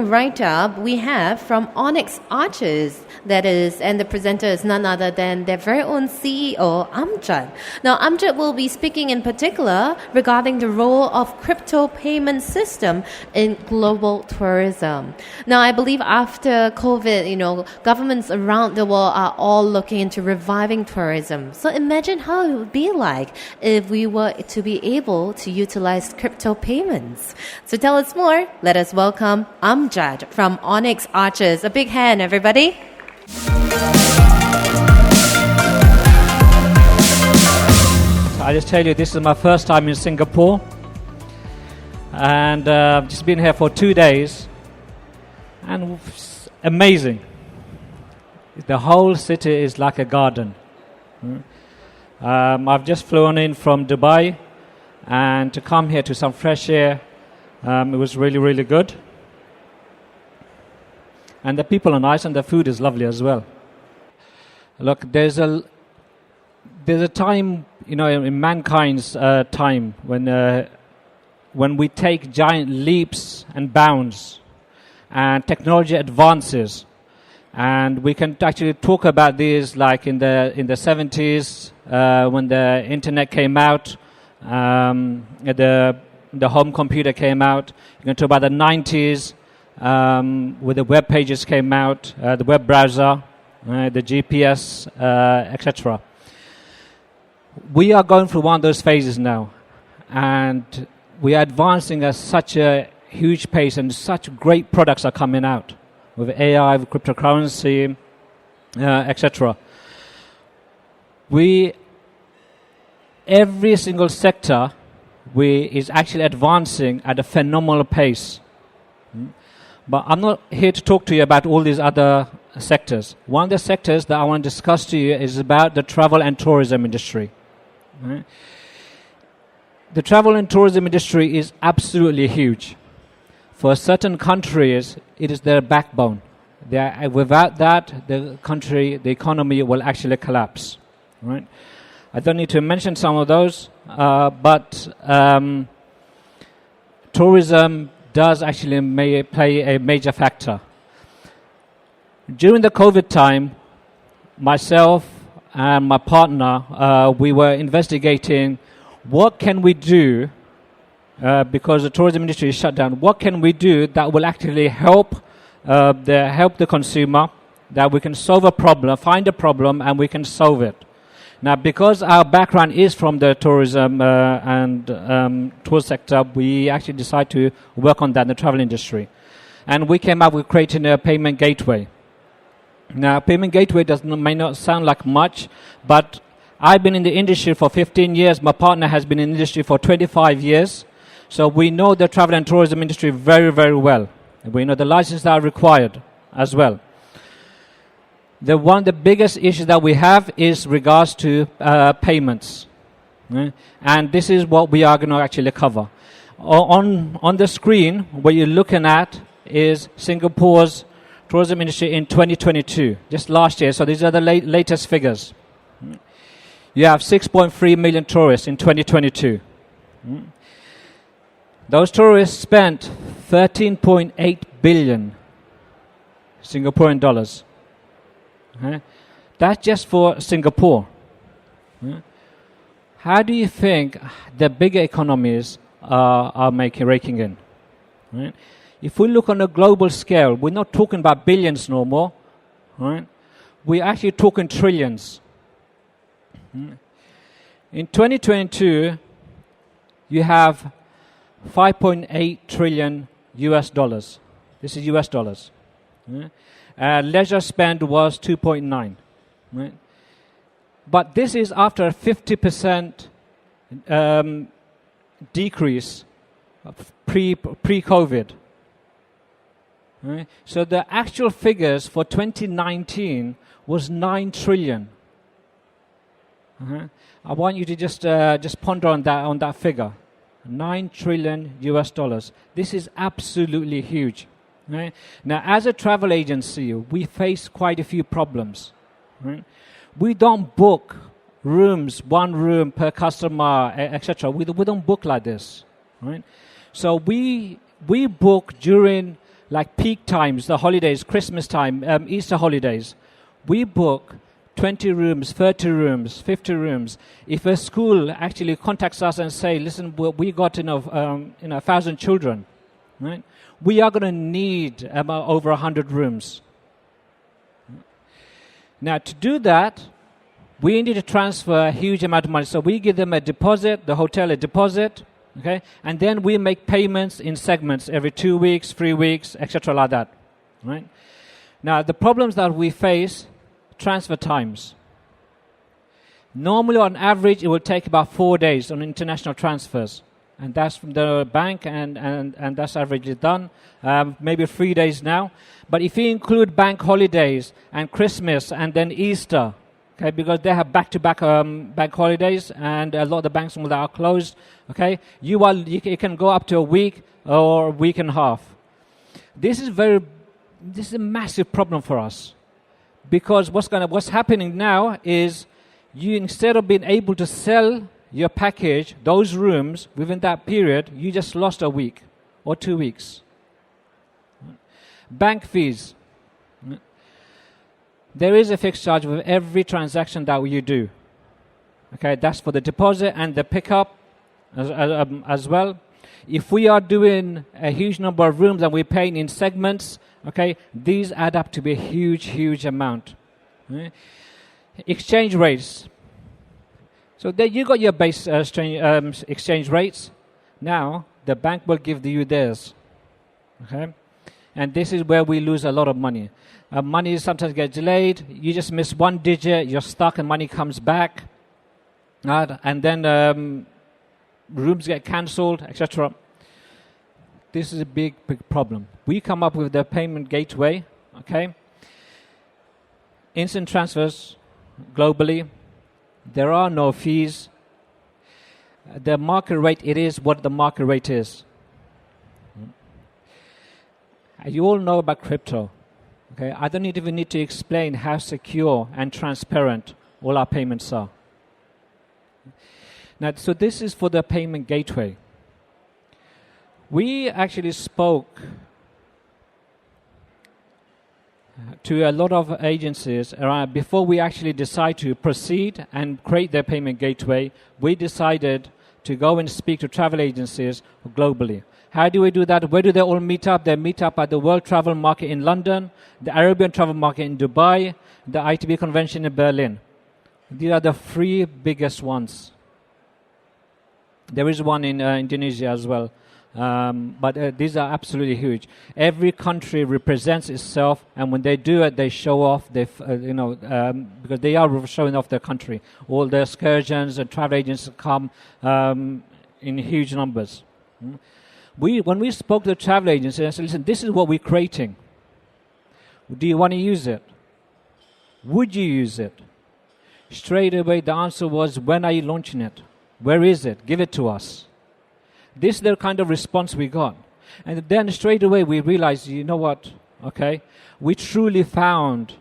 coming right up, we have from Onyx ARCHES, that is, and the presenter is none other than their very own CEO, Amjad. Now, Amjad will be speaking in particular regarding the role of crypto payment system in global tourism. Now, I believe after COVID, governments around the world are all looking into reviving tourism. So imagine how it would be like if we were to be able to utilize crypto payments. So tell us more. Let us welcome Amjad from Onyx ARCHES. A big hand, everybody. I just tell you, this is my first time in Singapore, and I've just been here for 2 days, and it's amazing. The whole city is like a garden. I've just flown in from Dubai, and to come here to some fresh air, it was really, really good. And the people are nice, and the food is lovely as well. Look, there's a time, in mankind's time when we take giant leaps and bounds, and technology advances, and we can actually talk about these like in the 70s when the internet came out, the home computer came out. You can talk about the 90s when the web pages came out, the web browser, the GPS, etc. We are going through one of those phases now, and we are advancing at such a huge pace, and such great products are coming out with AI, with cryptocurrency, etc. Every single sector is actually advancing at a phenomenal pace. But I'm not here to talk to you about all these other sectors. One of the sectors that I want to discuss to you is about the travel and tourism industry. Right? The travel and tourism industry is absolutely huge. For certain countries, it is their backbone. Without that, the economy will actually collapse. Right? I don't need to mention some of those, but tourism does actually play a major factor. During the COVID time, myself and my partner, we were investigating what can we do, because the tourism industry is shut down. What can we do that will actually help the consumer, that we can solve a problem, find a problem, and we can solve it. Now, because our background is from the tourism and tour sector, we actually decided to work on that in the travel industry. And we came up with creating a payment gateway. Now, payment gateway may not sound like much, but I've been in the industry for 15 years. My partner has been in the industry for 25 years. So we know the travel and tourism industry very, very well. We know the licenses that are required as well. One of the biggest issues that we have is regards to payments. And this is what we are going to actually cover. On the screen, what you're looking at is Singapore's tourism industry in 2022, just last year. So these are the latest figures. You have 6.3 million tourists in 2022. Those tourists spent 13.8 billion Singaporean dollars. That's just for Singapore. How do you think the bigger economies are raking in? Right? If we look on a global scale, we're not talking about billions no more. Right? We're actually talking trillions. In 2022, you have 5.8 trillion US dollars. This is US dollars. Leisure spend was 2.9. Right? But this is after a 50% decrease pre-COVID. Right? So the actual figures for 2019 was 9 trillion. I want you to just ponder on that figure. 9 trillion US dollars. This is absolutely huge. Right? Now, as a travel agency, we face quite a few problems. Right? We don't book rooms, one room per customer, etc. We don't book like this. Right? So we book during like peak times, the holidays, Christmas time, Easter holidays, we book 20 rooms, 30 rooms, 50 rooms. If a school actually contacts us and say, listen, we got 1,000 children, right? We are going to need about over 100 rooms. Now, to do that, we need to transfer a huge amount of money. So we give them a deposit, the hotel a deposit, okay? And then we make payments in segments every 2 weeks, 3 weeks, etc. like that, right? Now, the problems that we face, transfer times. Normally, on average, it will take about 4 days on international transfers. And that's from the bank, and that's averagely done. Maybe 3 days now. But if you include bank holidays and Christmas and then Easter, okay, because they have back-to-back bank holidays and a lot of the banks are closed, okay, you can go up to a week or a week and a half. This is a massive problem for us, because what's happening now is you, instead of being able to sell your package, those rooms, within that period, you just lost a week or 2 weeks. Bank fees. There is a fixed charge with every transaction that you do. Okay, that's for the deposit and the pickup as well. If we are doing a huge number of rooms and we're paying in segments, okay, these add up to be a huge, huge amount. Okay. Exchange rates. So there you got your base exchange rates. Now the bank will give you theirs. Okay, and this is where we lose a lot of money. Money sometimes gets delayed. You just miss one digit, you're stuck, and money comes back. And then rooms get cancelled, etc. This is a big, big problem. We come up with the payment gateway. Okay, instant transfers globally. There are no fees. The market rate, it is what the market rate is. You all know about crypto. Okay, I don't even need to explain how secure and transparent all our payments are. Now, so this is for the payment gateway. We actually spoke to a lot of agencies around. Before we actually decide to proceed and create their payment gateway, we decided to go and speak to travel agencies globally. How do we do that? Where do they all meet up? They meet up at the World Travel Market in London, the Arabian Travel Market in Dubai, the ITB Convention in Berlin. These are the 3 biggest ones. There is one in Indonesia as well. But these are absolutely huge. Every country represents itself, and when they do it, they show off. Because they are showing off their country. All the excursions and travel agents come in huge numbers. When we spoke to the travel agency, I said, "Listen, this is what we're creating. Do you want to use it? Would you use it?" Straight away, the answer was, "When are you launching it? Where is it? Give it to us." This is the kind of response we got. And then straight away we realized, you know what, okay, we truly found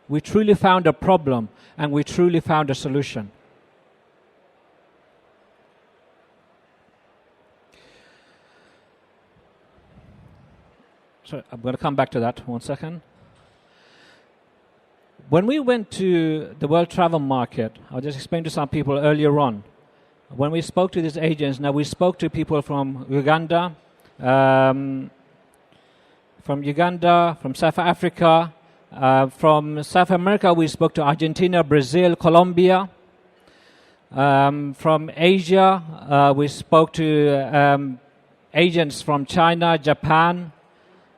a problem, and we truly found a solution. So I'm going to come back to that 1 second. When we went to the World Travel Market, I'll just explain to some people earlier on. When we spoke to these agents, now we spoke to people from Uganda, from South Africa, from South America we spoke to Argentina, Brazil, Colombia. From Asia we spoke to agents from China, Japan,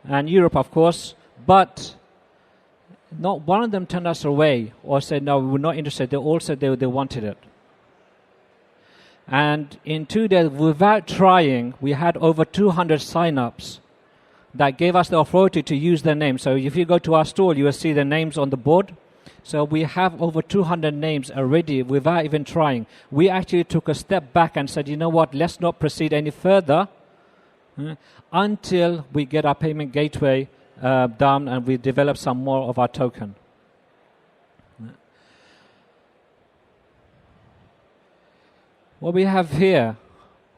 and Europe, of course. But not one of them turned us away or said, no, we were not interested. They all said they wanted it. And in 2 days, without trying, we had over 200 sign-ups that gave us the authority to use their names. So if you go to our store, you will see the names on the board. So we have over 200 names already without even trying. We actually took a step back and said, you know what, let's not proceed any further until we get our payment gateway done and we develop some more of our token. What we have here,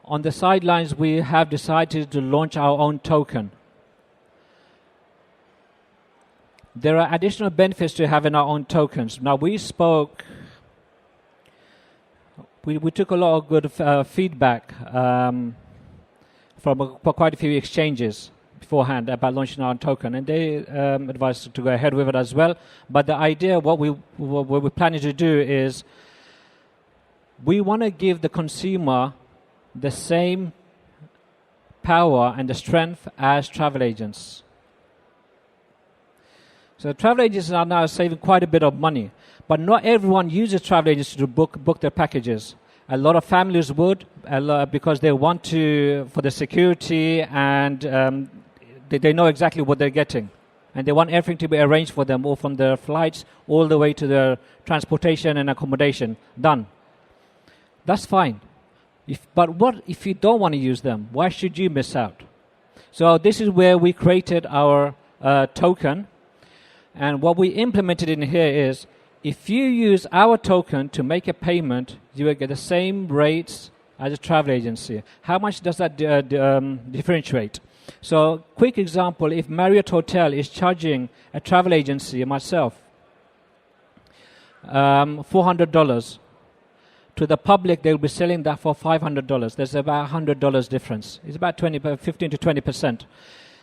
on the sidelines, we have decided to launch our own token. there are additional benefits to having our own tokens. Now, we took a lot of good feedback from quite a few exchanges beforehand about launching our own token, and they advised us to go ahead with it as well. But the idea, what we're planning to do is we want to give the consumer the same power and the strength as travel agents. So travel agents are now saving quite a bit of money, but not everyone uses travel agents to book their packages. A lot of families would, because they want to, for the security, and they know exactly what they're getting. And they want everything to be arranged for them, all from their flights all the way to their transportation and accommodation done. That's fine. But what if you don't want to use them? Why should you miss out? So this is where we created our token. And what we implemented in here is, if you use our token to make a payment, you will get the same rates as a travel agency. How much does that differentiate? So, quick example, if Marriott Hotel is charging a travel agency, myself, $400, to the public they will be selling that for $500. There's about $100 difference. It's about 15 to 20%.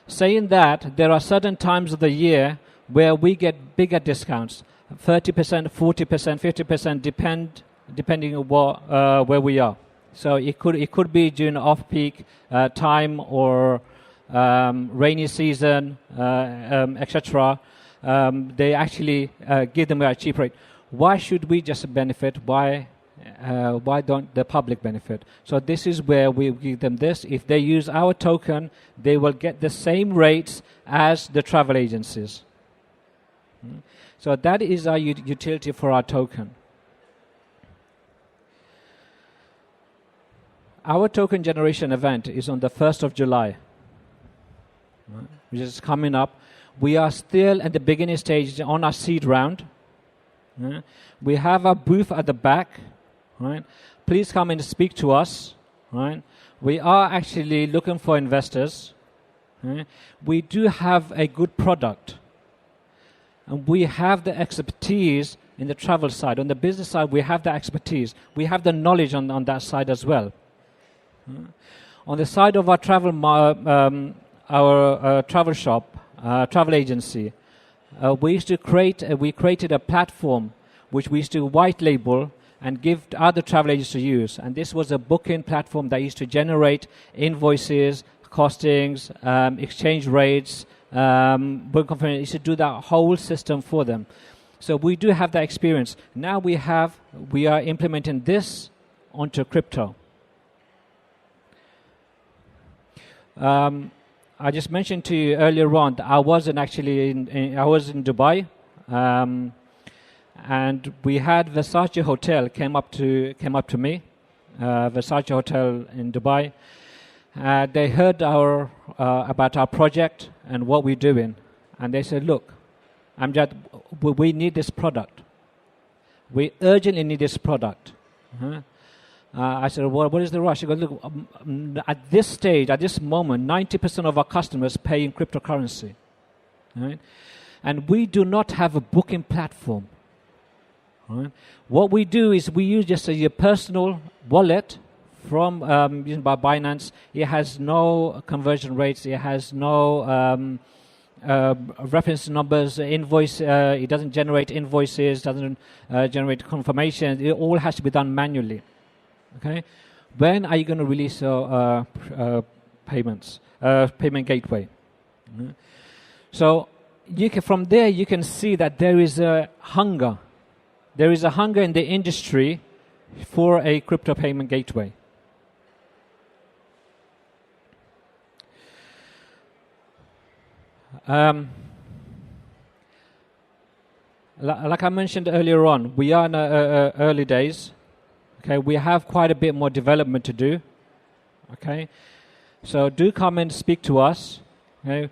Saying that, there are certain times of the year where we get bigger discounts, 30%, 40%, 50%, depending on where we are. So it could be during off-peak time or rainy season, etc. They actually give them a cheap rate. Why should we just benefit? Why don't the public benefit? So this is where we give them this. If they use our token, they will get the same rates as the travel agencies. So that is our utility for our token. Our token generation event is on the 1st of July, which is coming up. We are still at the beginning stage on our seed round. We have a booth at the back. Right? Please come and speak to us. Right? We are actually looking for investors. Right? We do have a good product. And we have the expertise in the travel side. On the business side, we have the expertise. We have the knowledge on that side as well. On the side of our travel travel shop, travel agency, we created a platform which we used to white label and give other travel agents to use. And this was a booking platform that used to generate invoices, costings, exchange rates, booking confirmation. Used to do that whole system for them. So we do have that experience. Now we are implementing this onto crypto. I just mentioned to you earlier on that I wasn't actually I was in Dubai, and we had Versace Hotel came up to me, Versace Hotel in Dubai. They heard about our project and what we're doing, and they said, "Look, Amjad, we need this product. We urgently need this product." I said, "Well, what is the rush?" He goes, "Look, at this stage, at this moment, 90% of our customers pay in cryptocurrency, right? And we do not have a booking platform. Right? What we do is we use just your personal wallet from used by Binance. It has no conversion rates. It has no reference numbers, invoice. It doesn't generate invoices. Doesn't generate confirmation. It all has to be done manually." Okay, when are you going to release payments, payment gateway? So from there you can see that there is a hunger. There is a hunger in the industry for a crypto payment gateway. Like I mentioned earlier on, we are in early days. Okay, we have quite a bit more development to do. Okay, so do come and speak to us. Okay,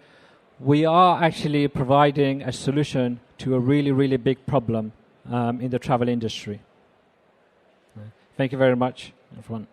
we are actually providing a solution to a really, really big problem in the travel industry. Thank you very much, everyone.